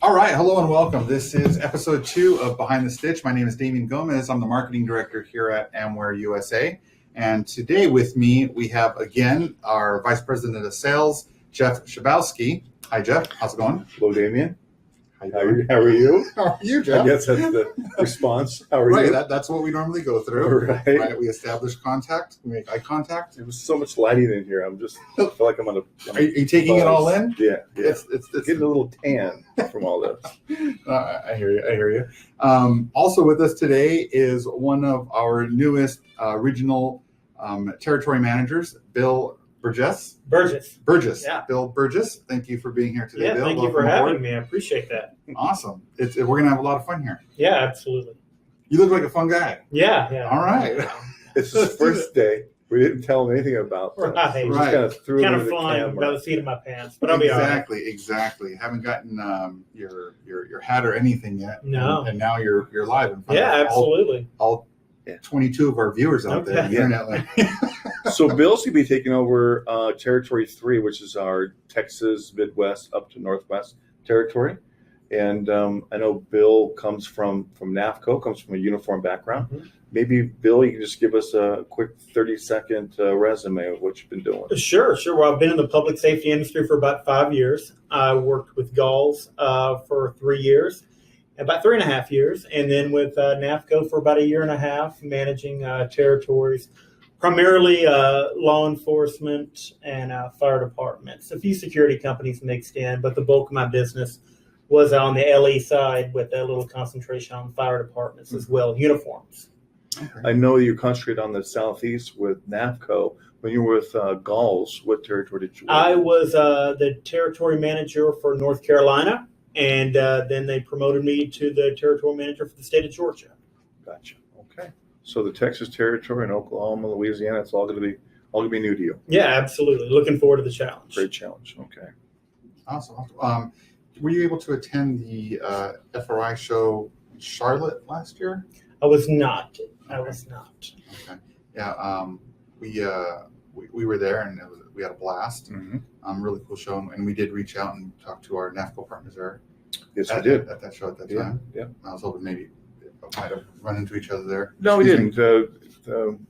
All right, hello and welcome. This is episode 2 of Behind the Stitch. My name is Damien Gomez. I'm the marketing director here at Amware USA. And today with me, we have again our vice president of sales, Jeff Schabowski. Hi, Jeff. How's it going? Hello, Damien. How How are you? How are you, Jeff? I guess that's the response. How are Right, you? that's what we normally go through. Right. We establish contact. We make eye contact. There was so much lighting in here. I feel like I'm on a. Are you taking it all in? Yeah. It's Getting a little tan from all this. I hear you. Also with us today is one of our newest regional territory managers, Bill Burgess. Burgess. Yeah. Bill Burgess. Thank you for being here today, Yeah, Bill. thank you for having me. I appreciate that. Awesome. We're going to have a lot of fun here. Yeah, absolutely. You look like a fun guy. Yeah. All right. It's his first day. We didn't tell him anything about that. Right. We just kind of threw Kind it of in the flying camera. by the seat of my pants, but I'll be all right. Exactly. Haven't gotten your hat or anything yet. No. And now you're live in front Yeah, of absolutely. all 22 of our viewers out there. Okay. Internet. So Bill's going to be taking over Territory 3, which is our Texas, Midwest, up to Northwest territory. And I know Bill comes from NAFCO, comes from a uniform background. Mm-hmm. Maybe, Bill, you can just give us a quick 30-second resume of what you've been doing. Sure. Well, I've been in the public safety industry for about 5 years. I worked with Galls for 3 years, about 3.5 years, and then with NAFCO for about 1.5 years, managing territories, primarily law enforcement and fire departments. A few security companies mixed in, but the bulk of my business was on the LE side with a little concentration on fire departments as well, uniforms. I know you concentrate on the Southeast with NAFCO. When you were with Galls, what territory did you work? I was the territory manager for North Carolina, and then they promoted me to the territory manager for the state of Georgia. Gotcha. Okay. So the Texas territory and Oklahoma, Louisiana, it's all going to be new to you. Yeah, absolutely. Looking forward to the challenge. Great challenge. Okay. Awesome. Were you able to attend the FRI show in Charlotte last year? I was not. Okay. Yeah. We were there and we had a blast. Mm-hmm. Really cool show, and we did reach out and talk to our NAFCO partners there. Yes, we did. At that show at that Yeah. time. Yeah. I was hoping maybe we might have run into each other there. No, we Excuse didn't.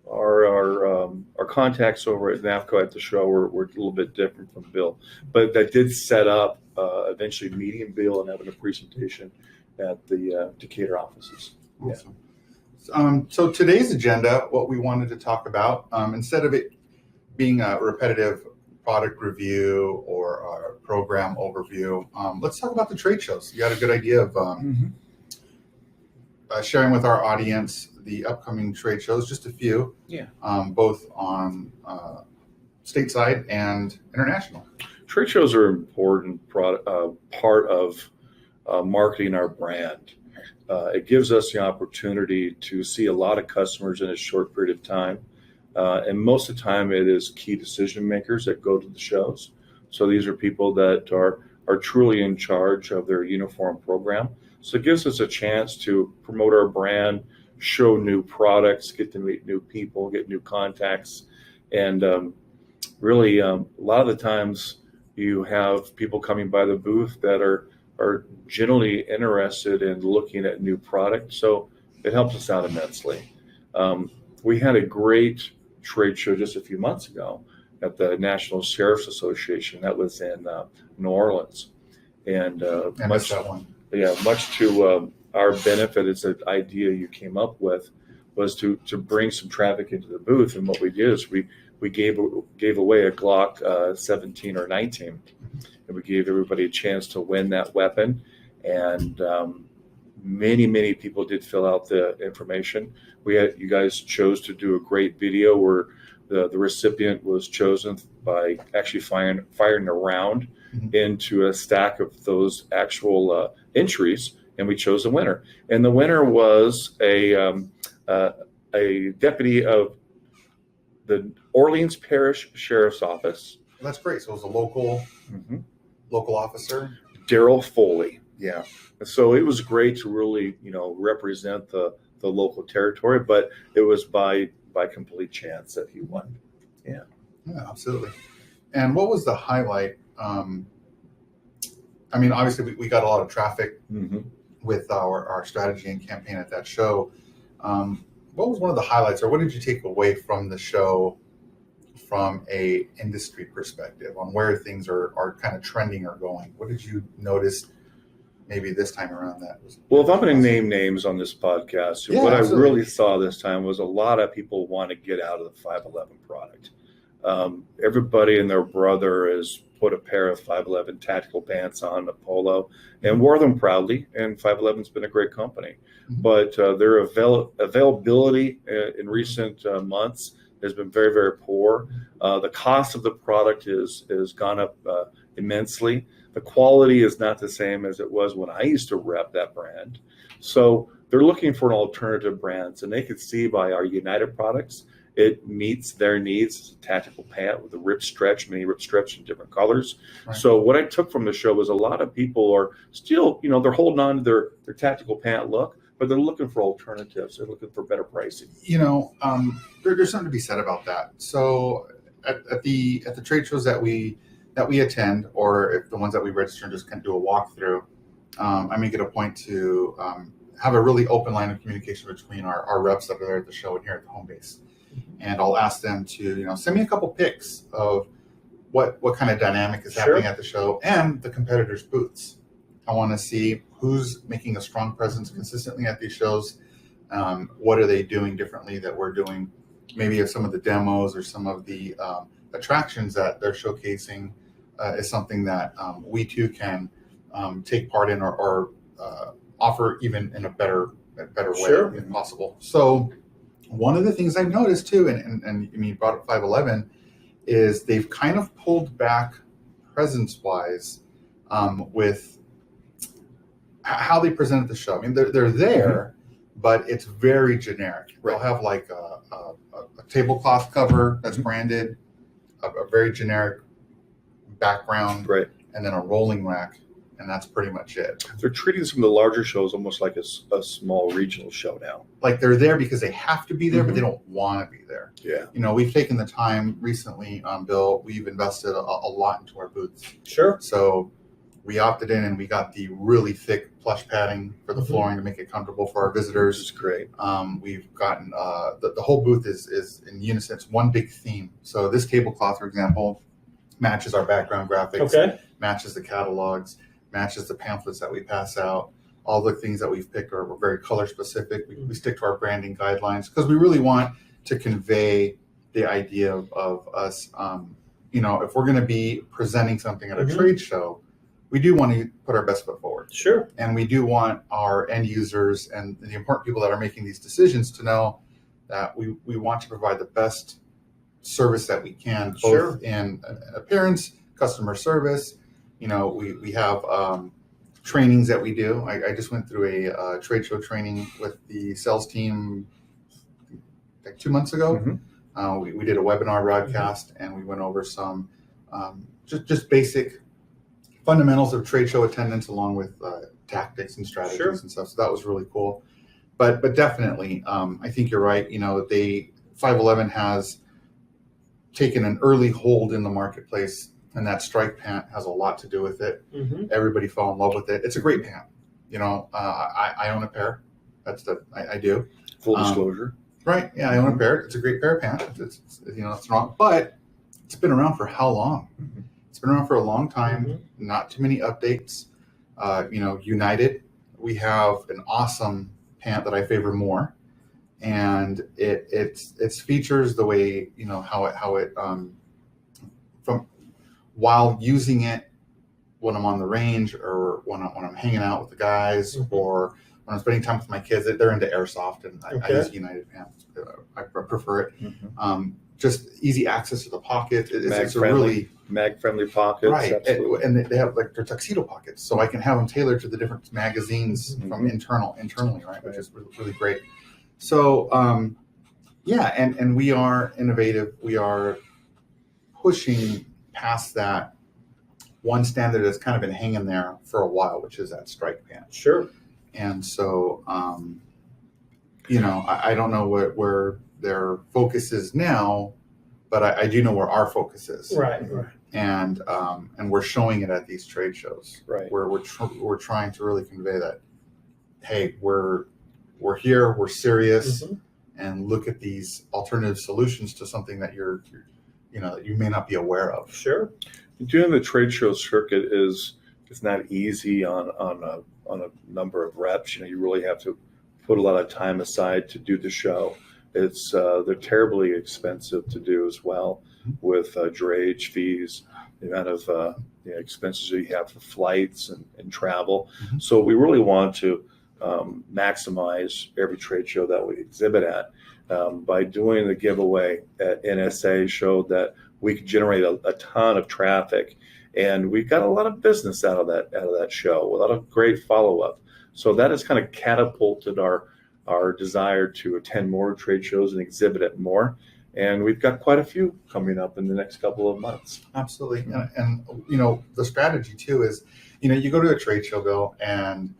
Our contacts over at NAFCO at the show were a little bit different from Bill, but that did set up eventually meeting Bill and having a presentation at the Decatur offices. Awesome. So today's agenda, what we wanted to talk about, instead of it being a repetitive product review or a program overview, let's talk about the trade shows. You had a good idea of sharing with our audience the upcoming trade shows, just a few, both on stateside and international. Trade shows are an important part of marketing our brand. It gives us the opportunity to see a lot of customers in a short period of time. And most of the time it is key decision makers that go to the shows. So these are people that are truly in charge of their uniform program. So it gives us a chance to promote our brand, show new products, get to meet new people, get new contacts. And really, a lot of the times you have people coming by the booth that are generally interested in looking at new products. So it helps us out immensely. We had a great trade show just a few months ago at the National Sheriff's Association. That was in New Orleans. And Much that one. Much to our benefit, it's an idea you came up with, was to bring some traffic into the booth. And what we did is we gave away a Glock 17 or 19, and we gave everybody a chance to win that weapon. And many people did fill out the information. You guys chose to do a great video where the recipient was chosen by actually firing a round into a stack of those actual entries, and we chose a winner. And the winner was a deputy of the Orleans Parish Sheriff's Office. That's great. So it was a local officer. Daryl Foley. Yeah. So it was great to really, represent the local territory, but it was by complete chance that he won. Yeah. Yeah, absolutely. And what was the highlight I mean, obviously we got a lot of traffic Mm-hmm. with our strategy and campaign at that show. What was one of the highlights, or what did you take away from the show from a industry perspective on where things are kind of trending or going? What did you notice maybe this time around that was? Well, if I'm going to name names on this podcast, Yeah, what absolutely. I really saw this time was a lot of people want to get out of the 511 product. Everybody and their brother has put a pair of 511 tactical pants on, a polo, and wore them proudly. And 511's been a great company. Mhm. But their availability in recent months has been very, very poor. The cost of the product has gone up immensely. The quality is not the same as it was when I used to rep that brand. So they're looking for an alternative brands, and they could see by our United products, it meets their needs. It's a tactical pant with a rip stretch, mini rip stretch in different colors. Right. So what I took from the show was a lot of people are still, they're holding on to their tactical pant look, but they're looking for alternatives. They're looking for better pricing. There's something to be said about that. So at the trade shows that we attend, or if the ones that we register and just kind of do a walkthrough, I make it a point to have a really open line of communication between our reps that are there at the show and here at the home base. And I'll ask them to, send me a couple pics of what kind of dynamic is happening at the show and the competitors' booths. I want to see who's making a strong presence consistently at these shows. What are they doing differently that we're doing? Maybe if some of the demos or some of the attractions that they're showcasing is something that we too can take part in or offer even in a better way if possible. So one of the things I've noticed too, and you brought up 511, is they've kind of pulled back presence-wise with how they present at the show. I mean, they're there, but it's very generic. Right. They'll have like a tablecloth cover that's branded, a very generic background, Right. and then a rolling rack, and that's pretty much it. They're treating some of the larger shows almost like a small regional show now. Like they're there because they have to be there, but they don't want to be there. Yeah. We've taken the time recently, Bill, we've invested a lot into our booths. Sure. So we opted in and we got the really thick plush padding for the flooring to make it comfortable for our visitors. Which is great. We've gotten, the whole booth is in unison. It's one big theme. So this tablecloth, for example, matches our background graphics, matches the catalogs, matches the pamphlets that we pass out. All the things that we've picked are very color specific. We stick to our branding guidelines because we really want to convey the idea of us, if we're going to be presenting something at a trade show, we do want to put our best foot forward. Sure. And we do want our end users and the important people that are making these decisions to know that we want to provide the best service that we can, both in appearance, customer service. We have trainings that we do. I just went through a trade show training with the sales team like 2 months ago. We did a webinar broadcast and we went over some just basic fundamentals of trade show attendance along with tactics and strategies and stuff. So that was really cool. But definitely, I think you're right. 511 has taken an early hold in the marketplace, and that strike pant has a lot to do with it. Everybody fell in love with it. It's a great pant. I own a pair. I do. Full disclosure. Right. Yeah, I own a pair. It's a great pair of pants. It's wrong, but it's been around for how long? It's been around for a long time. Not too many updates. United, we have an awesome pant that I favor more, and its features the way how it from while using it when I'm on the range or when I'm hanging out with the guys or when I'm spending time with my kids. They're into airsoft, and I use United pants. I prefer it. Just easy access to the pocket. It's a really mag-friendly pockets. Right, and they have like their tuxedo pockets, so I can have them tailored to the different magazines from internally, right, which is really, really great. So, and we are innovative. We are pushing past that one standard that's kind of been hanging there for a while, which is that strike pant. Sure. And so, I don't know where their focus is now, but I do know where our focus is. Right. and we're showing it at these trade shows. Right. Where we're trying to really convey that, hey, we're here, we're serious, and look at these alternative solutions to something that you're that you may not be aware of. Sure. Doing the trade show circuit is not easy on a number of reps. You really have to put a lot of time aside to do the show. It's they're terribly expensive to do as well, with drayage fees, the amount of expenses that you have for flights and travel. So we really want to maximize every trade show that we exhibit at. By doing the giveaway at NSA showed that we could generate a ton of traffic, and we got a lot of business out of that show, a lot of great follow-up. So that has kind of catapulted our desire to attend more trade shows and exhibit at more. And we've got quite a few coming up in the next couple of months. Absolutely. And the strategy too is, you go to a trade show, Bill, and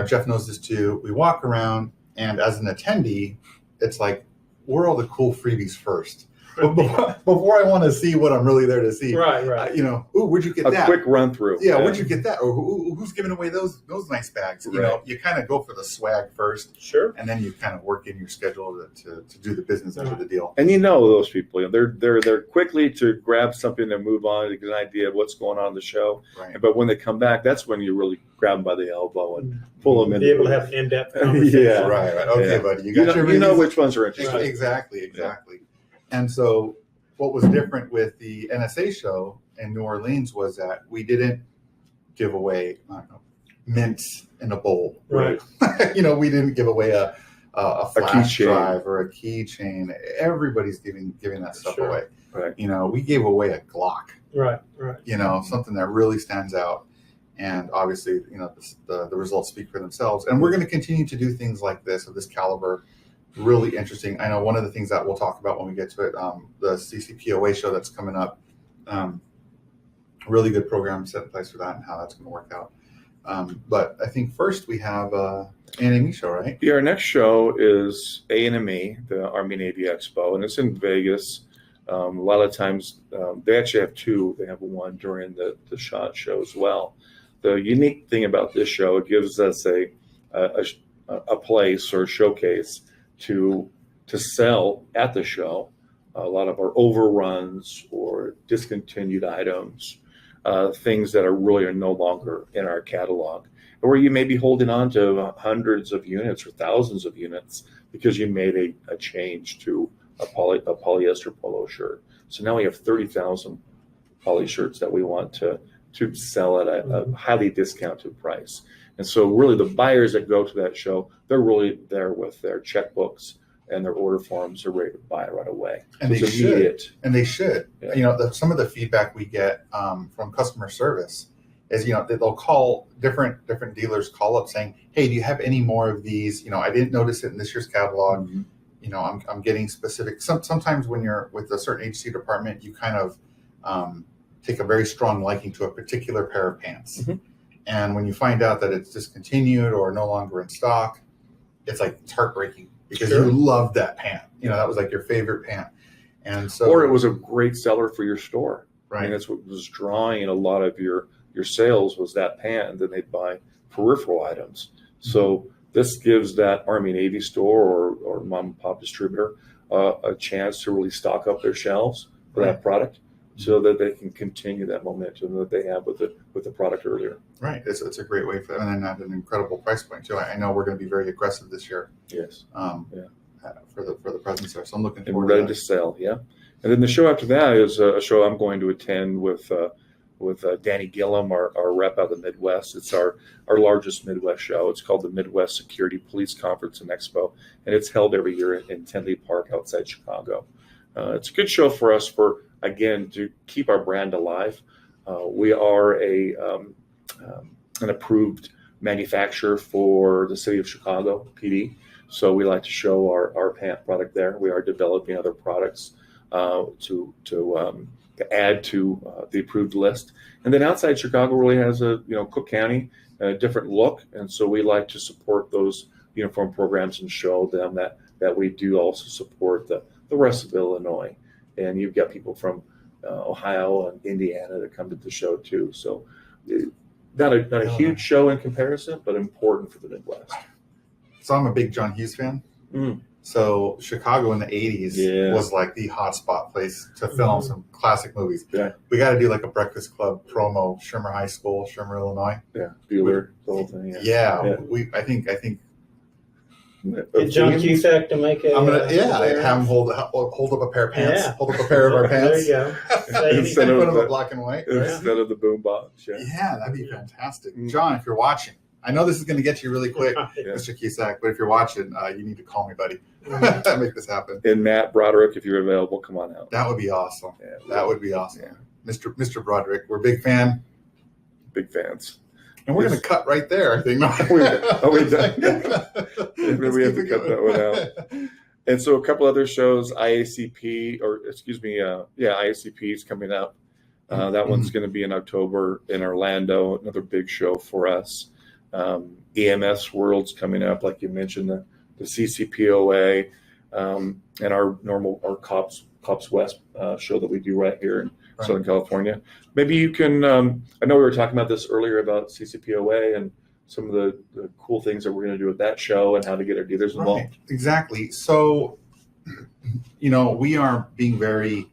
Jeff knows this too. We walk around, and as an attendee, it's like, where are all the cool freebies first? Before I want to see what I'm really there to see. Right. Ooh, where'd you get that? A quick run through. Yeah, where'd you get that? Or who's giving away those nice bags? Right. You kind of go for the swag first. Sure. And then you kind of work in your schedule to do the business end of the deal. And those people, they're quickly to grab something and move on to get an idea of what's going on in the show. Right. But when they come back, that's when you really grab them by the elbow and pull them in. Be able to have an in-depth conversation. Yeah. Right. Okay, Yeah. buddy. You know which ones are interesting. Right. Exactly. And so what was different with the NSA show in New Orleans was that we didn't give away, mints in a bowl. Right. We didn't give away a flash keychain. drive or a keychain. Everybody's giving that stuff Sure. away. Right. We gave away a Glock. Right. Something that really stands out. And obviously, the results speak for themselves. And we're going to continue to do things like this of this caliber. Really interesting. I know one of the things that we'll talk about when we get to it, the CCPOA show that's coming up, really good program set in place for that and how that's going to work out. But I think first we have A&ME show, right? Yeah, our next show is A&ME, the Army Navy Expo, and it's in Vegas. A lot of times they actually have two. They have one during the SHOT show as well. The unique thing about this show, it gives us a place or a showcase to sell at the show a lot of our overruns or discontinued items, things that are no longer in our catalog, or you may be holding on to hundreds of units or thousands of units because you made a change to a polyester polo shirt. So now we have 30,000 poly shirts that we want to sell at a highly discounted price. And so really the buyers that go to that show, they're really there with their checkbooks and their order forms are ready to buy right away. And so they it's should. immediate. And they should. Yeah. Some of the feedback we get from customer service is, they'll call different dealers call up saying, hey, do you have any more of these? I didn't notice it in this year's catalog. I'm getting specific. Sometimes when you're with a certain agency department, you kind of take a very strong liking to a particular pair of pants. And when you find out that it's discontinued or no longer in stock, it's heartbreaking because you loved that pant. That was like your favorite pant. And so, or it was a great seller for your store. Right. That's what was drawing a lot of your sales was that pant, and then they'd buy peripheral items. So this gives that Army Navy store or mom and pop distributor a chance to really stock up their shelves for that product, so that they can continue that momentum that they have with the product earlier. Right. It's a great way for them, and at an incredible price point too. I know we're going to be very aggressive this year. Yes. For the presence there, so I'm looking And forward we're ready to to sell. Yeah. And then the show after that is a show I'm going to attend with Danny Gillum, our rep out of the Midwest. It's our largest Midwest show. It's called the Midwest Security Police Conference and Expo, and it's held every year in Tinley Park outside Chicago. It's a good show for us again, to keep our brand alive. We are an approved manufacturer for the city of Chicago, PD. So we like to show our pant product there. We are developing other products to add to the approved list. And then outside Chicago really has Cook County, a different look. And so we like to support those uniform programs and show them that we do also support the rest of Illinois. And you've got people from Ohio and Indiana that come to the show too. So not a huge show in comparison, but important for the Midwest. So I'm a big John Hughes fan. Mm. So Chicago in the 80s was like the hotspot place to film some classic movies. Yeah. We got to do like a Breakfast Club promo, Schirmer High School, Schirmer, Illinois. Yeah, Bueller, the whole thing. I think Get John Cusack to make a. I'm gonna have him hold up a pair of pants. Yeah. Hold up a pair of our pants. There you go. Instead of a black and white. Right? Instead of the boombox. Yeah, that'd be fantastic. John, if you're watching, I know this is going to get you really quick, Mr. Cusack, but if you're watching, you need to call me, buddy. Make this happen. And Matt Broderick, if you're available, come on out. That would be awesome. Yeah, that would be awesome. Yeah. Mr. Broderick, we're a big fan. Big fans. And we're going to cut right there, I think. we done? Maybe we have to cut that one out. And so a couple other shows, IACP is coming up. That one's going to be in October in Orlando, another big show for us. EMS World's coming up, like you mentioned, the CCPOA, and our Cops West show that we do right here in Southern California. Maybe you can, I know we were talking about this earlier about CCPOA and some of the cool things that we're going to do with that show and how to get our dealers involved. Right. Exactly. So, we are being very,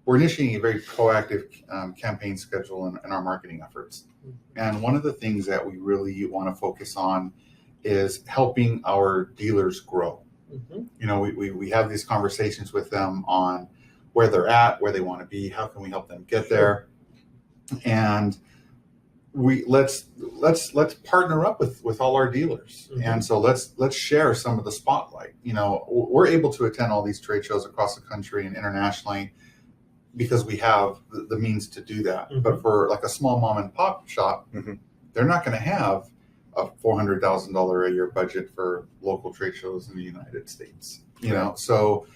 we're initiating a very proactive campaign schedule in our marketing efforts. And one of the things that we really want to focus on is helping our dealers grow. We have these conversations with them on where they're at, where they want to be, how can we help them get there, and let's partner up with all our dealers. And so let's share some of the spotlight. We're able to attend all these trade shows across the country and internationally because we have the means to do that. But for like a small mom and pop shop, they're not going to have a $400,000 a year budget for local trade shows in the United States. So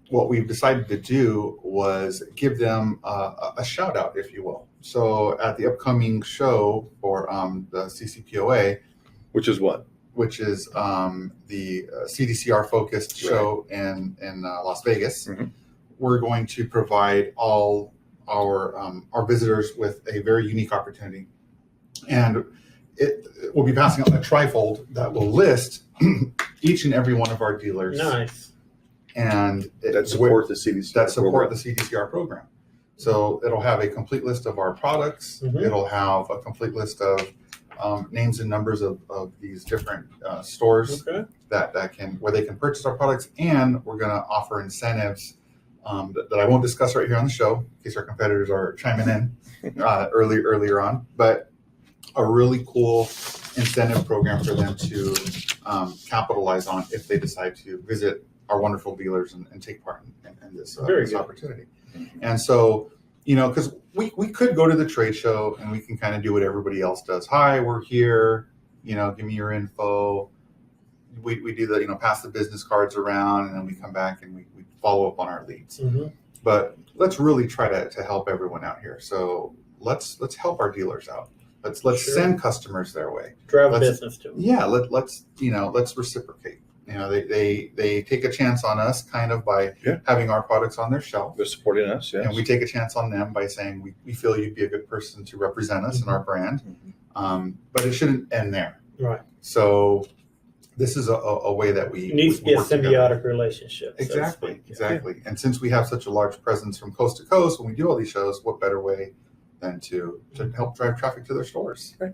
what we've decided to do was give them a shout out, if you will. So at the upcoming show for the CCPOA, which is what? Which is the CDCR focused show in Las Vegas. We're going to provide all our visitors with a very unique opportunity, and we'll be passing out a trifold that will list each and every one of our dealers. Nice. And that support the CDCR program. So it'll have a complete list of our products. It'll have a complete list of names and numbers of these different stores that can where they can purchase our products, and we're going to offer incentives that I won't discuss right here on the show in case our competitors are chiming in earlier on. But a really cool incentive program for them to capitalize on if they decide to visit our wonderful dealers and take part in this opportunity. And so, because we could go to the trade show and we can kind of do what everybody else does. Hi, we're here. Give me your info. We do the, pass the business cards around, and then we come back and we follow up on our leads. But let's really try to help everyone out here. So let's help our dealers out. Let's send customers their way. Drive business to them. Yeah, let's reciprocate. They take a chance on us kind of by having our products on their shelf. They're supporting us, yes. And we take a chance on them by saying we feel you'd be a good person to represent us and our brand. But it shouldn't end there. Right. So this is a way that we it needs to be a symbiotic relationship. Exactly. And since we have such a large presence from coast to coast, when we do all these shows, what better way than to help drive traffic to their stores? Right.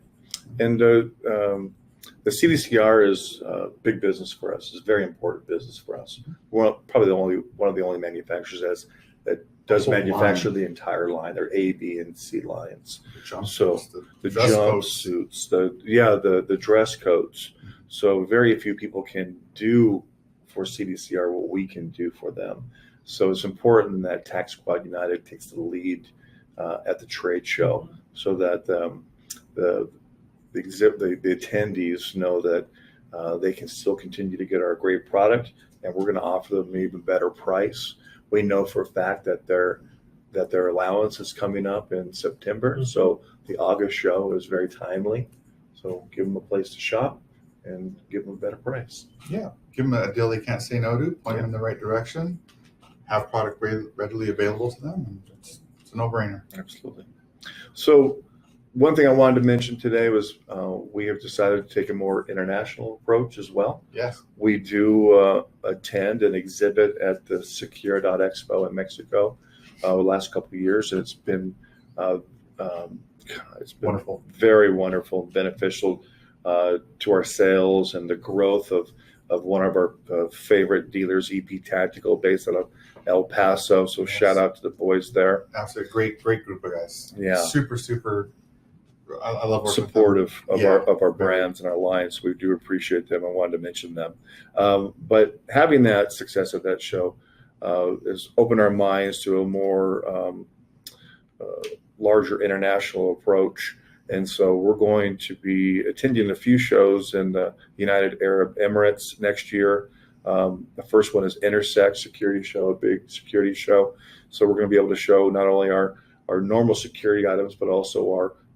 And the CDCR is big business for us. It's very important business for us. We're probably one of the only manufacturers that does manufacture the entire line. Their A, B, and C lines. So the jumpsuits, the dress coats. So very few people can do for CDCR what we can do for them. So it's important that Tax Squad United takes the lead at the trade show, so that the attendees know that they can still continue to get our great product, and we're going to offer them an even better price. We know for a fact that their allowance is coming up in September, so the August show is very timely. So give them a place to shop and give them a better price. Yeah, give them a deal they can't say no to, point them in the right direction, have product readily available to them. And it's a no-brainer. Absolutely. So one thing I wanted to mention today was we have decided to take a more international approach as well. Yes. We do attend and exhibit at the Secure.Expo in Mexico the last couple of years, and it's been Wonderful. very wonderful and beneficial to our sales and the growth of one of our favorite dealers, EP Tactical, based out of El Paso. So Yes. shout out to the boys there. Absolutely great group of guys. Yeah. Super. I love working Supportive with of them. our brands and our lines. We do appreciate them. I wanted to mention them. But having that success at that show has opened our minds to a more larger international approach. And so we're going to be attending a few shows in the United Arab Emirates next year. The first one is Intersect Security Show, a big security show. So we're going to be able to show not only our normal security items, but also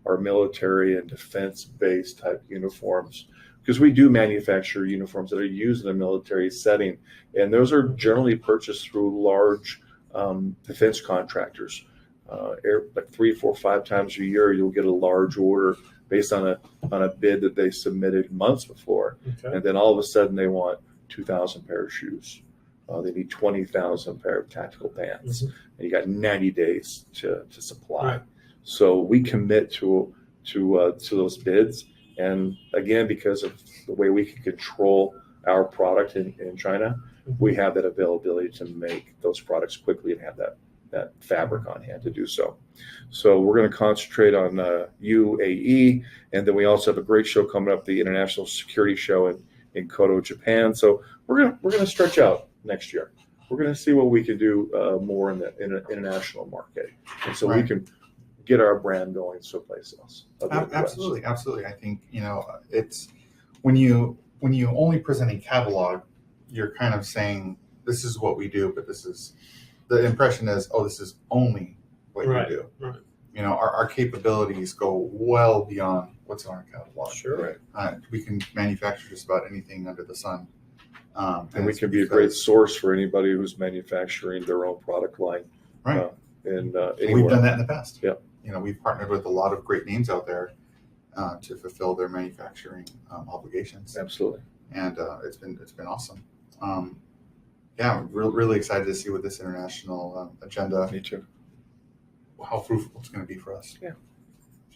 our military and defense-based type uniforms. Because we do manufacture uniforms that are used in a military setting. And those are generally purchased through large defense contractors. Like 3, 4, 5 times a year, you'll get a large order based on a bid that they submitted months before, and then all of a sudden they want 2,000 pair of shoes. They need 20,000 pair of tactical pants, and you got 90 days to supply. Right. So we commit to those bids, and again, because of the way we can control our product in China, we have that availability to make those products quickly and have that fabric on hand to do so. So we're going to concentrate on UAE, and then we also have a great show coming up, the International Security Show in Koto, Japan. So we're going to stretch out next year. We're going to see what we can do more in the international market, and so we can get our brand going someplace else. Absolutely. I think it's when you only present a catalog, you're kind of saying this is what we do, but this is. The impression is, this is only what you do. Right. Our capabilities go well beyond what's on our catalog. Sure. Right. We can manufacture just about anything under the sun. And we can be a great source for anybody who's manufacturing their own product line. Right. And we've done that in the past. Yeah. We've partnered with a lot of great names out there to fulfill their manufacturing obligations. Absolutely. And it's been awesome. Yeah, really excited to see what this international agenda. Me too. How fruitful it's going to be for us. Yeah.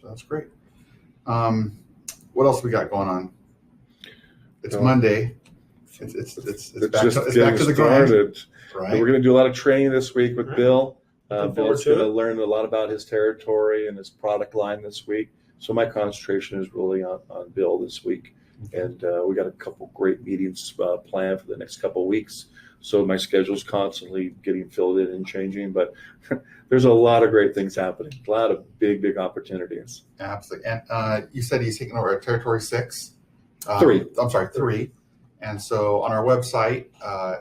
So that's great. What else we got going on? It's Monday. It's back to the grind. Right. We're going to do a lot of training this week with Bill. Bill's going to learn a lot about his territory and his product line this week. So my concentration is really on Bill this week. Okay. And we got a couple great meetings planned for the next couple of weeks. So my schedule's constantly getting filled in and changing, but there's a lot of great things happening. A lot of big opportunities. Absolutely. And you said he's taking over Territory 6? 3. I'm sorry, 3. And so on our website,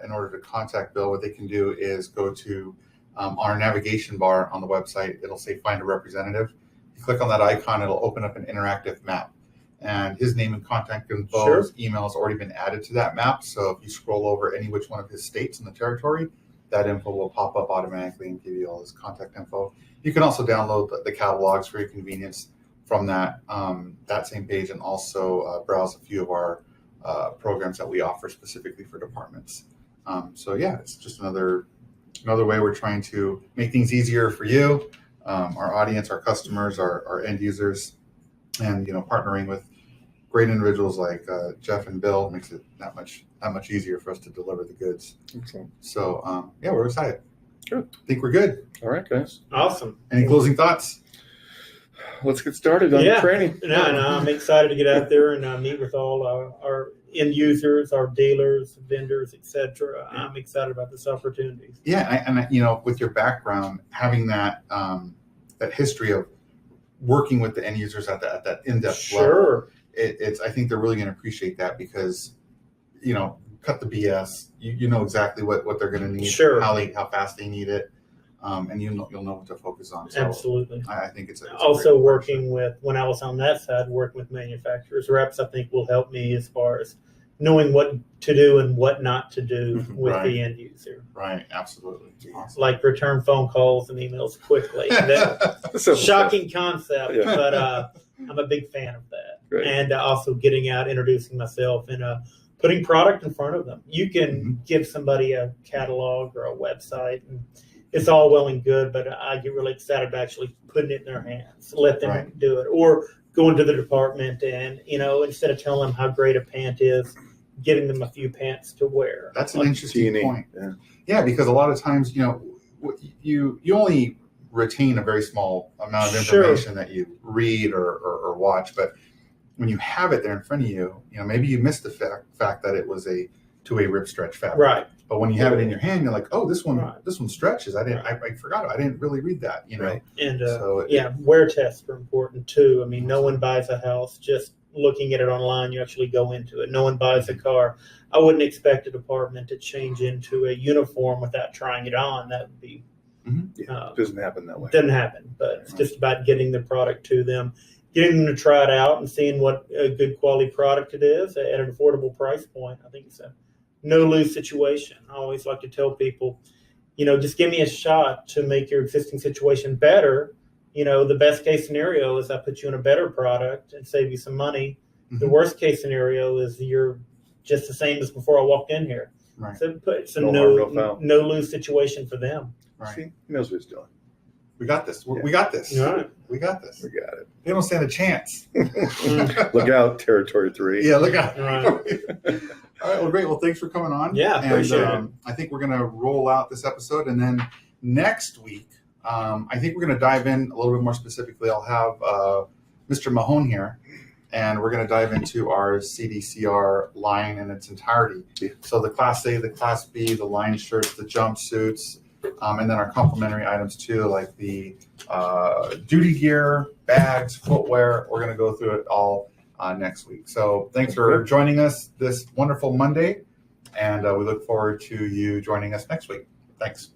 in order to contact Bill, what they can do is go to our navigation bar on the website. It'll say Find a Representative. You click on that icon, it'll open up an interactive map. And his name and contact info, his email has already been added to that map. So if you scroll over any which one of his states in the territory, that info will pop up automatically and give you all his contact info. You can also download the catalogs for your convenience from that same page, and also browse a few of our programs that we offer specifically for departments. So yeah, it's just another way we're trying to make things easier for you, our audience, our customers, our end users, and partnering with great individuals like Jeff and Bill makes it that much easier for us to deliver the goods. Excellent. So yeah, we're excited. Good. I think we're good. All right, guys. Awesome. Any closing thoughts? Let's get started on the training. No, I'm excited to get out there and meet with all our end users, our dealers, vendors, etc. I'm excited about this opportunity. Yeah, and with your background, having that history of working with the end users at that in-depth level, I think they're really going to appreciate that, because cut the BS. You know exactly what they're going to need, how fast they need it, and you'll know what to focus on. So absolutely. I think it's also working with, when I was on that side, working with manufacturers reps, I think will help me as far as knowing what to do and what not to do with Right. the end user. Right. Absolutely. Awesome. Like return phone calls and emails quickly. That, shocking concept, Yeah. but I'm a big fan of that. Great. And also getting out, introducing myself, and putting product in front of them. You can give somebody a catalog or a website, and it's all well and good, but I get really excited about actually putting it in their hands, let them Right. do it, or go into the department and, instead of telling them how great a pant is, getting them a few pants to wear. That's an interesting Teeny. point. Yeah. Yeah, because a lot of times, you only retain a very small amount of Sure. information that you read or watch, but when you have it there in front of you, maybe you missed the fact that it was a two-way rip stretch fabric. Right. But when you have it in your hand, you're like, oh, this one Right. stretches. I forgot it. I didn't really read that. Right. And So wear tests are important too. I mean, no one buys a house just looking at it online. You actually go into it. No one buys a car. I wouldn't expect a department to change into a uniform without trying it on. That would be It doesn't happen that way. doesn't happen. But it's just about getting the product to them, getting them to try it out, and seeing what a good quality product it is at an affordable price point. I think it's a no-lose situation. I always like to tell people, just give me a shot to make your existing situation better. The best case scenario is I put you in a better product and save you some money. The worst case scenario is you're just the same as before I walked in here. Right. So it's a No harm, no foul. no-lose situation for them. Right. See, he knows what he's doing. We got this. We got this. All right. We got this. We got it. They don't stand a chance. Look out, Territory 3. Yeah, look out. Right. All right. Well, great. Well, thanks for coming on. Yeah, And, appreciate it. I think we're going to roll out this episode, and then next week, I think we're going to dive in a little bit more specifically. I'll have Mr. Mahone here, and we're going to dive into our CDCR line in its entirety. So the Class A, the Class B, the line shirts, the jumpsuits, and then our complementary items too, like the duty gear, bags, footwear. We're going to go through it all next week. So thanks for joining us this wonderful Monday, and we look forward to you joining us next week. Thanks.